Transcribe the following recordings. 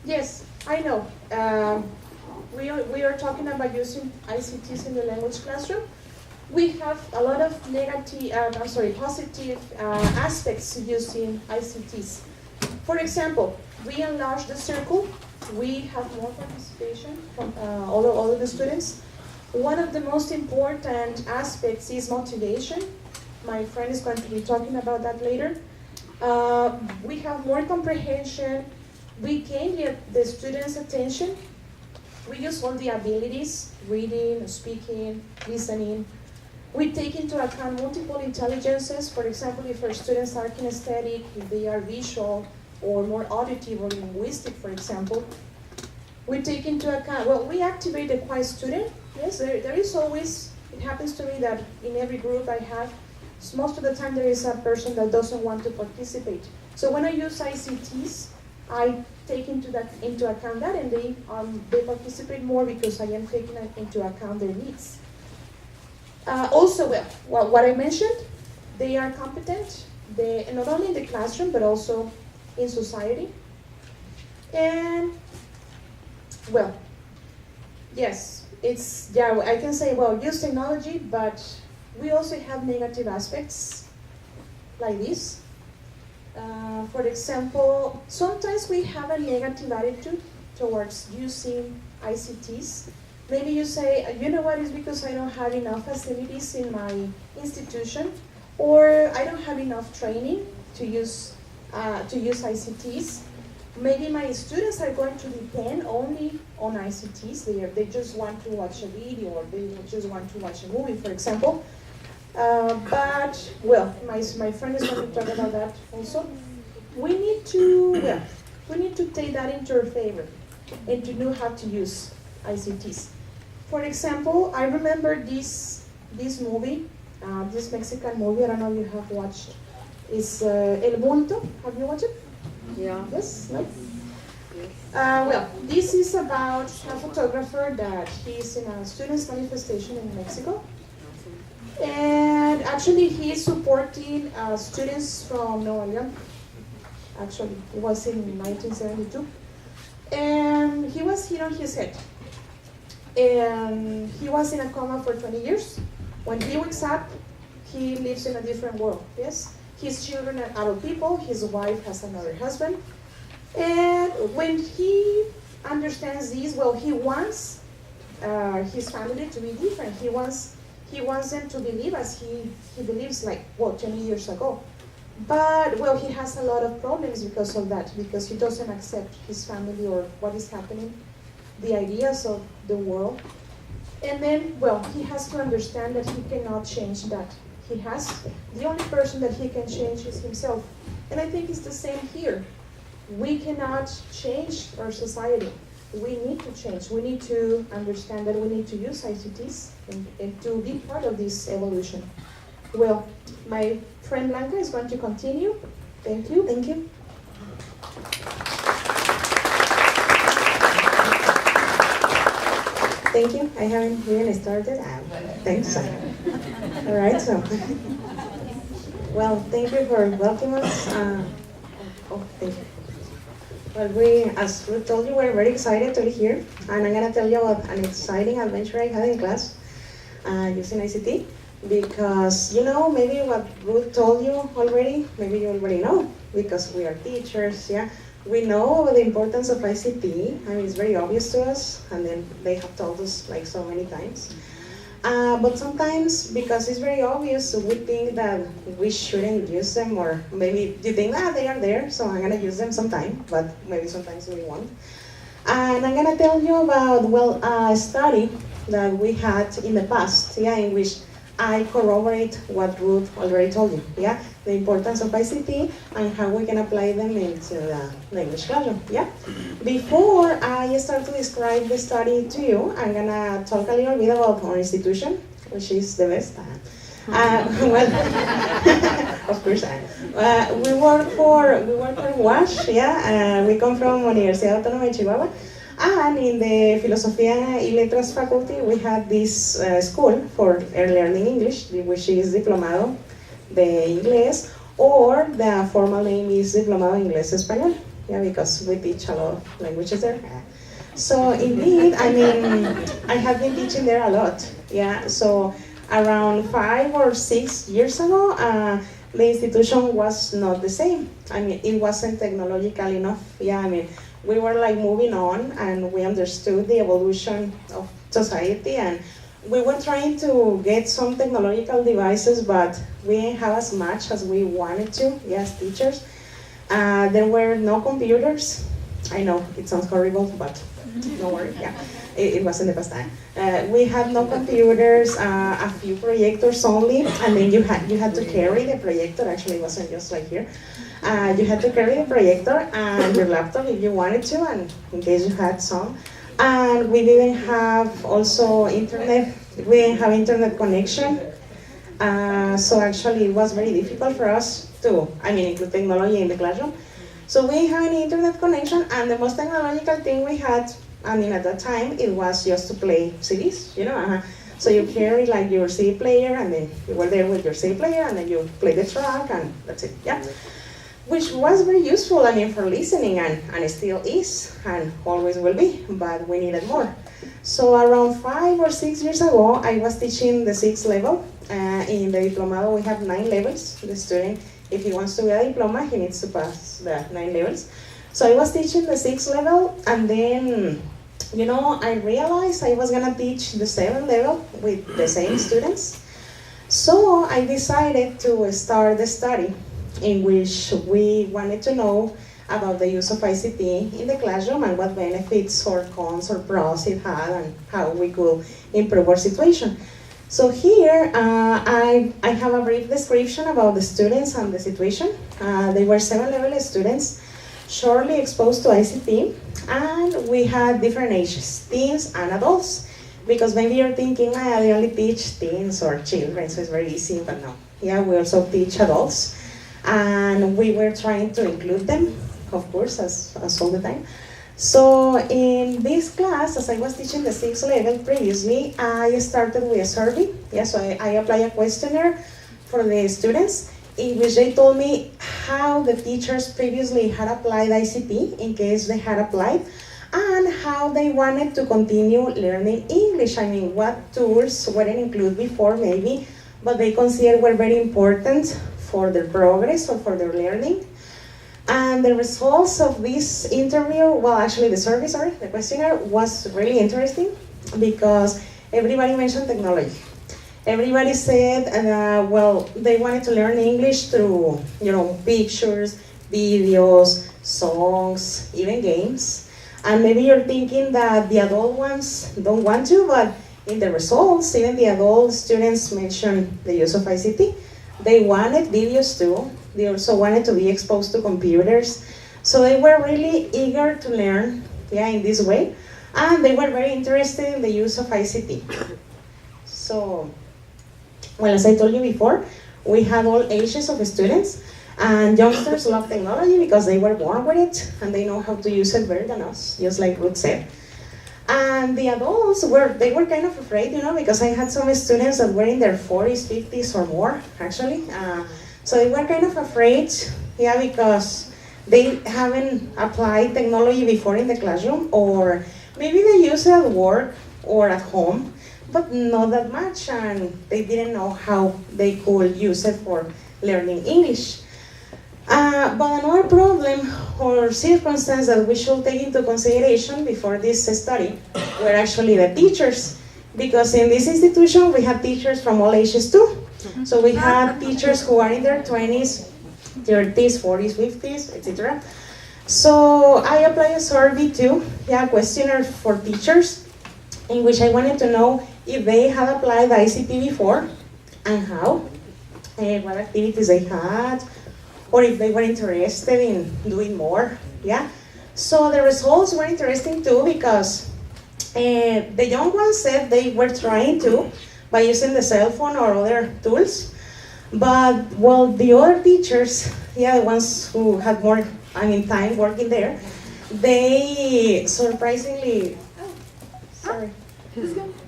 Yes, I know. We are talking about using ICTs in the language classroom. We have a lot of positive aspects using ICTs. For example, we enlarge the circle. We have more participation from all of the students. One of the most important aspects is motivation. My friend is going to be talking about that later. We have more comprehension. We gain the students' attention. We use all the abilities, reading, speaking, listening. We take into account multiple intelligences. For example, if our students are kinesthetic, if they are visual, or more auditive or linguistic, for example. We take into account, well, we activate the quiet student. Yes, there is always, it happens to me that in every group I have, most of the time there is a person that doesn't want to participate. So when I use ICTs, I take into account that, and they participate more because I am taking into account their needs. Also, well, what I mentioned, they are competent, not only in the classroom, but also in society. And, well, yes, I can say, well, use technology, but we also have negative aspects, like this. For example, sometimes we have a negative attitude towards using ICTs. Maybe you say, you know what, it's because I don't have enough facilities in my institution, or I don't have enough training to use ICTs. Maybe my students are going to depend only on ICTs. They just want to watch a video, or they just want to watch a movie, for example. But, well, my friend is going to talk about that also. We need to take that into our favor and to know how to use ICTs. For example, I remember this movie, this Mexican movie, I don't know if you have watched. It's El Bulto. Have you watched it? Yeah. Yes? No? Well, this is about a photographer that he's in a student's manifestation in Mexico. And actually, he is supporting students from Nueva York. Actually, it was in 1972. And he was hit on his head. And he was in a coma for 20 years. When he wakes up, he lives in a different world, yes? His children are adult people, his wife has another husband. And when he understands this, well, he wants his family to be different. He wants them to believe as he believes, like, 20 years ago. But, well, he has a lot of problems because of that, because he doesn't accept his family or what is happening, the ideas of the world. And then, well, he has to understand that he cannot change that. The only person that he can change is himself. And I think it's the same here. We cannot change our society. We need to change. We need to understand that we need to use ICTs and to be part of this evolution. Well, my friend Blanca is going to continue. Thank you. Thank you. Thank you. I haven't even started. Thanks. All right, so. Well, thank you for welcoming us. Thank you. Well, as Ruth told you, we're very excited to be here. And I'm going to tell you about an exciting adventure I had in class using ICT. Because, maybe what Ruth told you already, maybe you already know, because we are teachers, yeah. We know the importance of ICT, and it's very obvious to us, and then they have told us like so many times. But sometimes, because it's very obvious, we think that we shouldn't use them, or maybe you think, they are there, so I'm gonna use them sometime, but maybe sometimes we won't. And I'm gonna tell you about, a study that we had in the past, in which I corroborate what Ruth already told you, the importance of ICT and how we can apply them into the English classroom, Before I start to describe the study to you, I'm gonna talk a little bit about our institution, which is the best. Of course, we work for WASH, we come from Universidad Autónoma de Chihuahua. And in the Filosofía y Letras faculty, we have this school for early learning English, which is Diplomado de Inglés, or the formal name is Diplomado de Inglés Español. yeah, because we teach a lot of languages there. So indeed, I mean, I have been teaching there a lot, yeah. So around 5 or 6 years ago, the institution was not the same. I mean, it wasn't technological enough, yeah. I mean, we were like moving on, and we understood the evolution of society, and we were trying to get some technological devices, but we didn't have as much as we wanted to, yes, teachers. There were no computers. I know it sounds horrible, but no worry, yeah, it wasn't the best time. We had no computers, a few projectors only, and then you had to carry the projector. Actually, it wasn't just like here. You had to carry the projector and your laptop if you wanted to, and in case you had some. And we didn't have also internet. We didn't have internet connection. So actually, it was very difficult for us to, include technology in the classroom. So we didn't have any internet connection, and the most technological thing we had, at that time, it was just to play CDs, So you carry like your CD player, and then you were there with your CD player, and then you play the track, and that's it, yeah. Which was very useful, for listening, and it still is, and always will be, but we needed more. So around 5 or 6 years ago, I was teaching the 6th level. In the Diplomado, we have 9 levels. The student, if he wants to get a diploma, he needs to pass the 9 levels. So I was teaching the 6th level, and then, I realized I was gonna teach the 7th level with the same students. So I decided to start the study in which we wanted to know about the use of ICT in the classroom and what benefits or cons or pros it had, and how we could improve our situation. So here, I have a brief description about the students and the situation. They were 7th-level students, shortly exposed to ICT, and we had different ages, teens and adults. Because maybe you're thinking, they only teach teens or children, so it's very easy, but no. Yeah, we also teach adults, and we were trying to include them, of course, as all the time. So in this class, as I was teaching the 6th level previously, I started with a survey. Yeah, so I applied a questionnaire for the students, in which they told me how the teachers previously had applied ICT, in case they had applied, and how they wanted to continue learning English. What tools weren't included before maybe, but they considered were very important for their progress or for their learning. And the results of this interview, the questionnaire was really interesting, because everybody mentioned technology. Everybody said, they wanted to learn English through, pictures, videos, songs, even games. And maybe you're thinking that the adult ones don't want to, but in the results, even the adult students mentioned the use of ICT. They wanted videos too. They also wanted to be exposed to computers. So they were really eager to learn, in this way. And they were very interested in the use of ICT. So, as I told you before, we had all ages of students. And youngsters love technology because they were born with it, and they know how to use it better than us, just like Ruth said. And the adults were kind of afraid, because I had some students that were in their 40s, 50s, or more, actually. So they were kind of afraid, because they haven't applied technology before in the classroom, or maybe they use it at work or at home, but not that much, and they didn't know how they could use it for learning English. But another problem or circumstance that we should take into consideration before this study were actually the teachers. Because in this institution, we had teachers from all ages too. So we had teachers who are in their 20s, 30s, 40s, 50s, etc. So I applied a survey too, a questionnaire for teachers, in which I wanted to know if they had applied ICT before, and how, what activities they had, or if they were interested in doing more, So the results were interesting too, because the young ones said they were trying to by using the cell phone or other tools. But, the other teachers, the ones who had more, time working there, they surprisingly,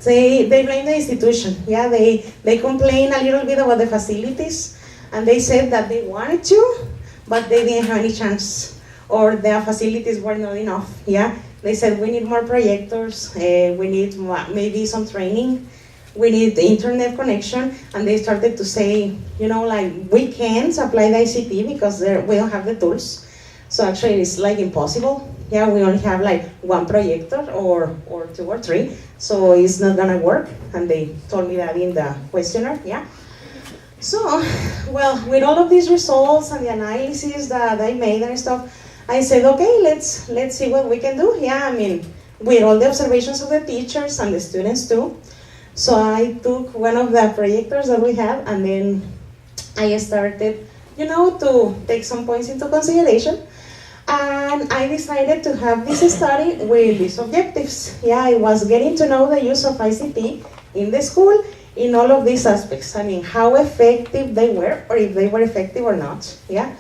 they blame the institution. They complain a little bit about the facilities. And they said that they wanted to, but they didn't have any chance or the facilities were not enough, yeah. They said we need more projectors, we need maybe some training, we need the internet connection, and they started to say, you know, like, we can't apply the ICT because we don't have the tools. So actually it's like impossible. Yeah, we only have like one projector or two or three, so it's not gonna work. And they told me that in the questionnaire, yeah. So, well, with all of these results and the analysis that I made and stuff, I said, okay, let's see what we can do. Yeah, I mean, with all the observations of the teachers and the students too. So I took one of the projectors that we have, and then I started, you know, to take some points into consideration. And I decided to have this study with these objectives. Yeah, I was getting to know the use of ICT in the school in all of these aspects. I mean, how effective they were, or if they were effective or not. Yeah,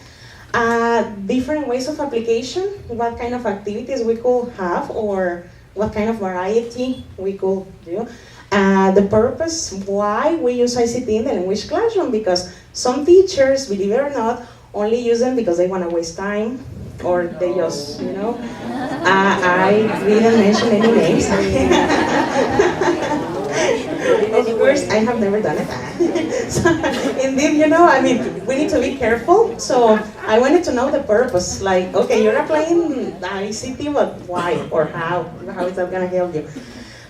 different ways of application, what kind of activities we could have, or what kind of variety we could do. The purpose, why we use ICT in the language classroom, because some teachers, believe it or not, only use them because they want to waste time, or they just, you know, I didn't mention any names. Of course, I have never done it. So, indeed, you know, I mean, we need to be careful. So I wanted to know the purpose. Like, okay, you're applying the ICT, but why or how? How is that going to help you?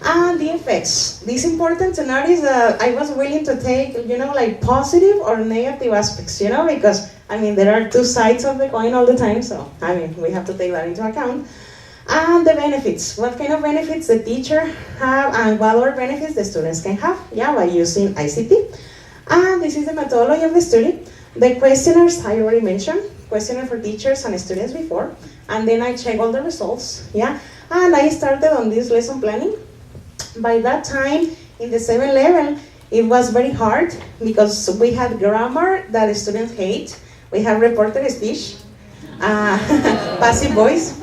And the effects. It's important to notice that I was willing to take, you know, like positive or negative aspects, you know, because, I mean, there are two sides of the coin all the time, so, I mean, we have to take that into account. And the benefits. What kind of benefits the teacher have, and what other benefits the students can have, yeah, by using ICT. And this is the methodology of the study. The questionnaires I already mentioned, questionnaire for teachers and students before, and then I check all the results, yeah. And I started on this lesson planning. By that time, in the 7th level, it was very hard because we had grammar that the students hate. We have reported speech, passive voice,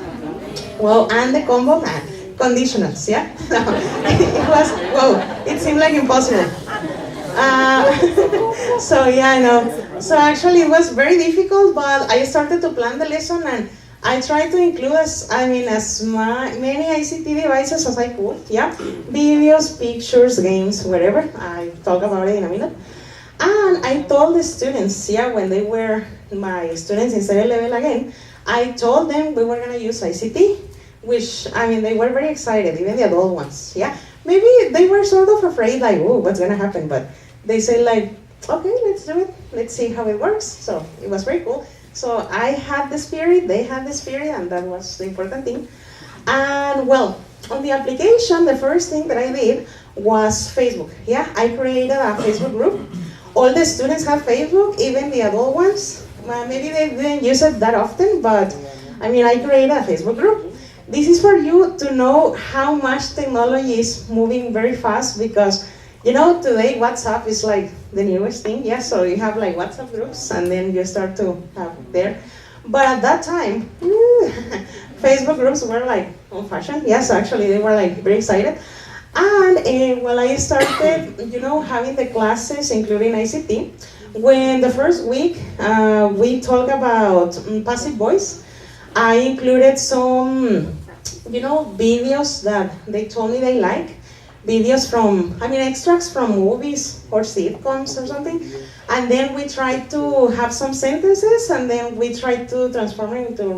well, and the combo conditionals, yeah? It was, whoa, it seemed like impossible. So yeah, I know. So actually it was very difficult, but I started to plan the lesson, and I tried to include as many ICT devices as I could, yeah? Videos, pictures, games, whatever. I talk about it in a minute. And I told the students, yeah, when they were my students in 7th level again, I told them we were gonna use ICT, which, I mean, they were very excited, even the adult ones, yeah? Maybe they were sort of afraid, like, oh, what's gonna happen? But they said, like, okay, let's do it. Let's see how it works. So it was very cool. So I had the spirit, they had the spirit, and that was the important thing. And well, on the application, the first thing that I did was Facebook. Yeah, I created a Facebook group. All the students have Facebook, even the adult ones. Maybe they didn't use it that often, but I mean, I created a Facebook group. This is for you to know how much technology is moving very fast, because you know, today WhatsApp is like the newest thing, yeah, so you have like WhatsApp groups, and then you start to have there. But at that time, Facebook groups were like old fashioned, yes, actually they were like very excited. And well, I started, you know, having the classes, including ICT. When the first week we talked about passive voice, I included some, you know, videos that they told me they like. Videos from, I mean, extracts from movies or sitcoms or something. And then we tried to have some sentences, and then we tried to transform it into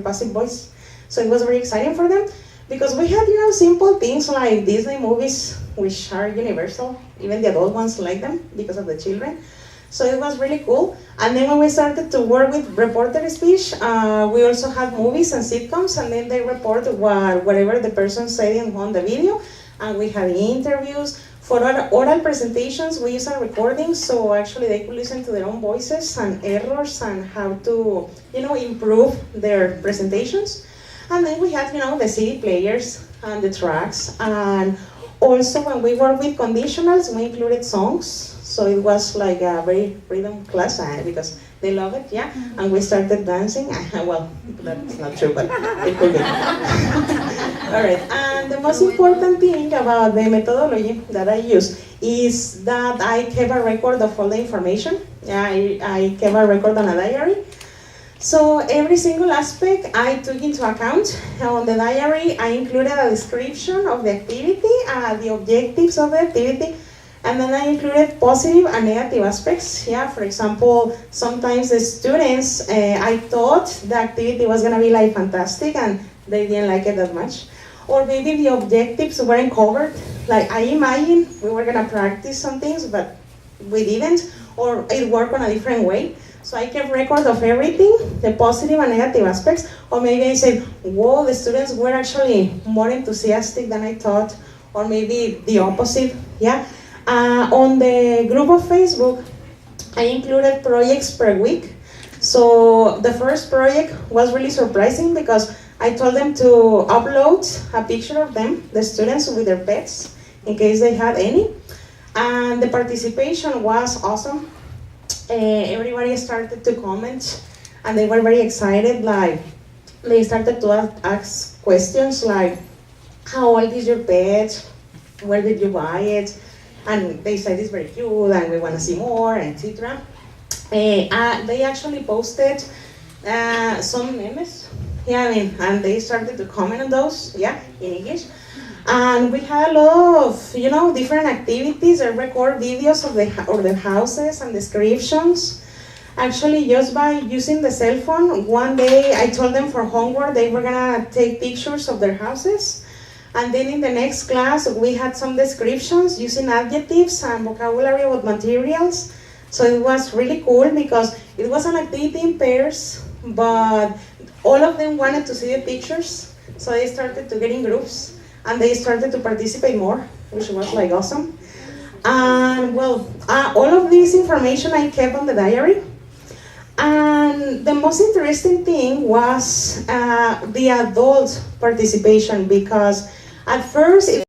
passive voice. So it was very exciting for them, because we had, you know, simple things like Disney movies, which are universal. Even the adult ones like them because of the children. So it was really cool. And then when we started to work with reported speech, we also had movies and sitcoms, and then they report whatever the person said on the video. And we had interviews. For oral presentations, we use a recording, so actually they could listen to their own voices and errors and how to, you know, improve their presentations. And then we had, you know, the CD players and the tracks. And also when we worked with conditionals, we included songs. So it was like a very rhythm class, because they love it, yeah? And we started dancing. Well, that's not true, but it could be. All right, and the most important thing about the methodology that I use is that I kept a record of all the information. I kept a record on a diary. So every single aspect I took into account. On the diary, I included a description of the activity, the objectives of the activity, and then I included positive and negative aspects. Yeah, for example, sometimes the students, I thought the activity was gonna be like fantastic and they didn't like it that much. Or maybe the objectives weren't covered. Like I imagined we were gonna practice some things, but we didn't, or it worked on a different way. So I kept record of everything, the positive and negative aspects, or maybe I said, whoa, the students were actually more enthusiastic than I thought, or maybe the opposite, yeah. On the group of Facebook, I included projects per week. So the first project was really surprising because I told them to upload a picture of them, the students with their pets, in case they had any. And the participation was awesome. Everybody started to comment and they were very excited. Like they started to ask questions like, how old is your pet? Where did you buy it? And they said it's very cute and we want to see more, etc. They actually posted some memes, yeah, and they started to comment on those, yeah, in English. And we had a lot of, different activities. I record videos of the houses and descriptions. Actually, just by using the cell phone, one day I told them for homework they were gonna take pictures of their houses. And then in the next class, we had some descriptions using adjectives and vocabulary about materials. So it was really cool because it was an activity in pairs, but all of them wanted to see the pictures. So they started to get in groups. And they started to participate more, which was like awesome. And well, all of this information I kept on the diary. And the most interesting thing was the adult participation, because at first it